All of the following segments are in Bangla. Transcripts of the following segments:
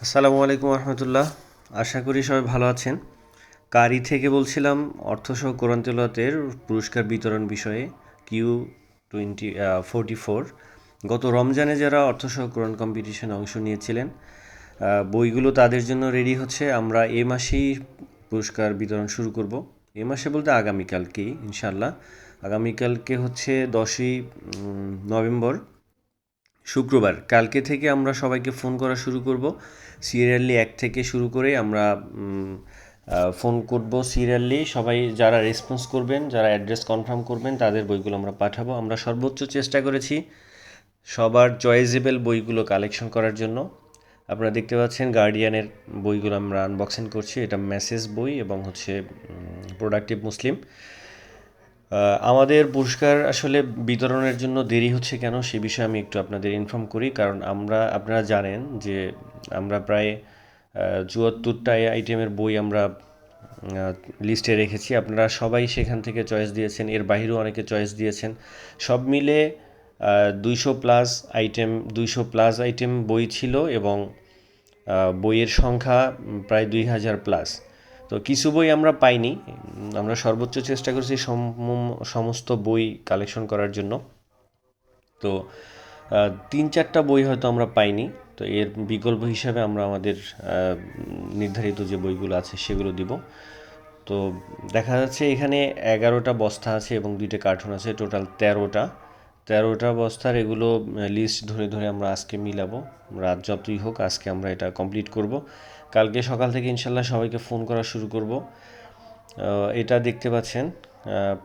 আসসালামু আলাইকুম রহমতুল্লাহ। আশা করি সবাই ভালো আছেন। কারি থেকে বলছিলাম, অর্থসহ কোরআন তেলাওয়াতের পুরস্কার বিতরণ বিষয়ে। Q44। গত রমজানে যারা অর্থসহ কোরআন কম্পিটিশনে অংশ নিয়েছিলেন, বইগুলো তাদের জন্য রেডি হচ্ছে। আমরা এ মাসেই পুরস্কার বিতরণ শুরু করব। এ মাসে বলতে আগামীকালকেই ইনশাল্লাহ। আগামীকালকে হচ্ছে 10ই নভেম্বর, শুক্রবার। কালকে থেকে আমরা সবাইকে ফোন করা শুরু করব। সিরিয়ালি 1 থেকে শুরু করে আমরা ফোন করব সিরিয়ালি। সবাই যারা রেসপন্স করবেন, যারা অ্যাড্রেস কনফার্ম করবেন, তাদের বইগুলো আমরা পাঠাবো। আমরা সর্বোচ্চ চেষ্টা করেছি সবার চয়েজেবল বইগুলো কালেকশন করার জন্য। আপনারা দেখতে পাচ্ছেন গার্ডিয়ানের বইগুলো আমরা আনবক্সিং করছি। এটা মেসেজ বই এবং হচ্ছে প্রোডাক্টিভ মুসলিম। আমাদের পুরস্কার আসলে বিতরণের জন্য দেরি হচ্ছে কেন, সে বিষয়ে আমি একটু আপনাদের ইনফর্ম করি। কারণ আপনারা জানেন যে আমরা প্রায় 74টা আইটেমের বই আমরা লিস্টে রেখেছি। আপনারা সবাই সেখান থেকে চয়েস দিয়েছেন, এর বাইরেও অনেকে চয়েস দিয়েছেন। সব মিলে 200 প্লাস আইটেম বই ছিল এবং বইয়ের সংখ্যা প্রায় 2000 প্লাস। তো কিছু বই আমরা পাইনি। আমরা সর্বোচ্চ চেষ্টা করেছি সমস্ত বই কালেকশন করার জন্য। তো 3-4টা বই হয়তো আমরা পাইনি। তো এর বিকল্প হিসাবে আমরা আমাদের নির্ধারিত যে বইগুলো আছে সেগুলো দিব। তো দেখা যাচ্ছে এখানে 11টা বস্তা আছে এবং 2টা কার্টুন আছে, টোটাল 13টা বস্তার এগুলো লিস্ট ধরে ধরে আমরা আজকে মিলাবো। রাত যতই হোক আজকে আমরা এটা কমপ্লিট করব। কালকে সকাল থেকে ইনশাল্লাহ সবাইকে ফোন করা শুরু করব। এটা দেখতে পাচ্ছেন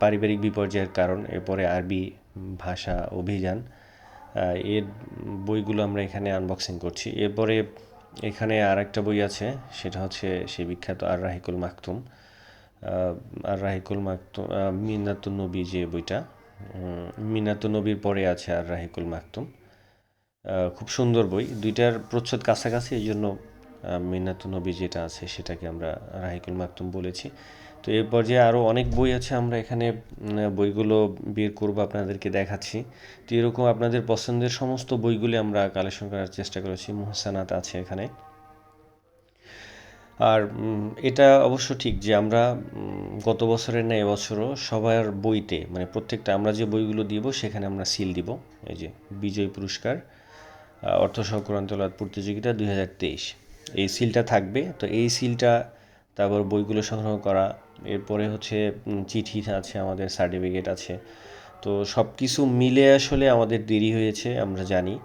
পারিবারিক বিপর্যয়ের কারণ, এরপরে আরবি ভাষা অভিযান। এর বইগুলো আমরা এখানে আনবক্সিং করছি। এরপরে এখানে আর একটা বই আছে, সেটা হচ্ছে সেই বিখ্যাত আর রাহিকুল মাকতুম। আর রাহিকুল মাকতুম মিনাতুন নবী, যে বইটা মিনাতুন নবীর পরে আছে আর রাহিকুল মাকতুম। খুব সুন্দর বই, দুইটার প্রচ্ছদ কাছাকাছি, এই জন্য মিনাতুন নবী যেটা আছে সেটাকে আমরা রাহিকুল মাকতুম বলেছি। তো এর পর্যায়ে আরও অনেক বই আছে, আমরা এখানে বইগুলো বের করব, আপনাদেরকে দেখাচ্ছি। তো এরকম আপনাদের পছন্দের সমস্ত বইগুলি আমরা কালেকশন করার চেষ্টা করেছি। মুহসানাত আছে এখানে। আর এটা অবশ্য ঠিক যে আমরা গত বছরের না এবছরও সবার বইতে, মানে প্রত্যেকটা আমরা যে বইগুলো দিব সেখানে আমরা সিল দিব। এই যে বিজয় পুরস্কার অর্থসহ কোরআন তেলাওয়াত প্রতিযোগিতা 2023, এই সিলটা থাকবে। তো এই সিলটা, তারপর বইগুলো সংগ্রহ করা, এরপরে হচ্ছে চিঠি আছে, আমাদের সার্টিফিকেট আছে। তো সব কিছু মিলে আসলে আমাদের দেরি হয়েছে, আমরা জানি।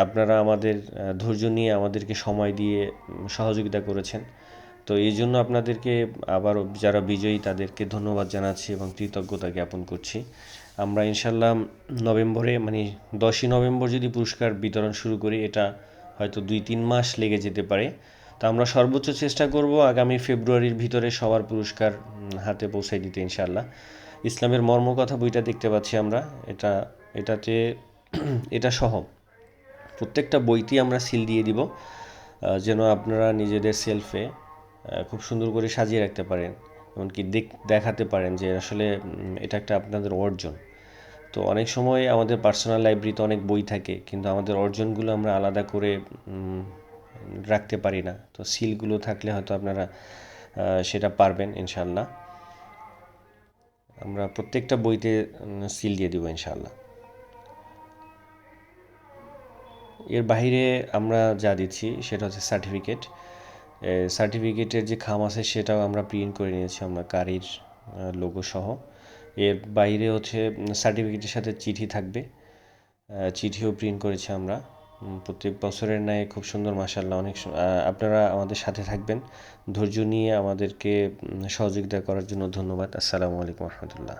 আপনারা আমাদের ধৈর্য নিয়ে আমাদেরকে সময় দিয়ে সহযোগিতা করেছেন। তো এই জন্য আপনাদেরকে আবারও, যারা বিজয়ী তাদেরকে ধন্যবাদ জানাচ্ছি এবং কৃতজ্ঞতা জ্ঞাপন করছি। আমরা ইনশাল্লাহ নভেম্বরে, মানে 10ই নভেম্বর যদি পুরস্কার বিতরণ শুরু করি, এটা হয়তো 2-3 মাস লেগে যেতে পারে। তো আমরা সর্বোচ্চ চেষ্টা করব আগামী ফেব্রুয়ারির ভিতরে সবার পুরস্কার হাতে পৌঁছায় দিতে ইনশাল্লাহ। ইসলামের মর্মকথা বইটা দেখতে পাচ্ছি আমরা, এটাতে এটা সহ প্রত্যেকটা বইতেই আমরা সিল দিয়ে দিব, যেন আপনারা নিজেদের সেলফে খুব সুন্দর করে সাজিয়ে রাখতে পারেন, এমনকি দেখাতে পারেন যে আসলে এটা একটা আপনাদের অর্জন। তো অনেক সময় আমাদের পার্সোনাল লাইব্রেরিতে অনেক বই থাকে, কিন্তু আমাদের অর্জনগুলো আমরা আলাদা করে রাখতে পারি না। তো সিলগুলো থাকলে হয়তো আপনারা সেটা পারবেন ইনশাল্লাহ। আমরা প্রত্যেকটা বইতে সিল দিয়ে দেবো ইনশাল্লাহ। এর বাইরে আমরা যা দিচ্ছি সেটা হচ্ছে সার্টিফিকেট। সার্টিফিকেটের যে খাম আছে সেটাও আমরা প্রিন্ট করে নিয়েছি আমরা, কারির লোগো সহ। এর বাইরে হচ্ছে সার্টিফিকেটের সাথে চিঠি থাকবে, চিঠিও প্রিন্ট করেছি আমরা। প্রত্যেক বছরের ন্যায় খুব সুন্দর, মাশাআল্লাহ। আপনারা আমাদের সাথে থাকবেন, ধৈর্য নিয়ে আমাদেরকে সহযোগিতা করার জন্য ধন্যবাদ। আসসালামু আলাইকুম রহমতুল্লাহ।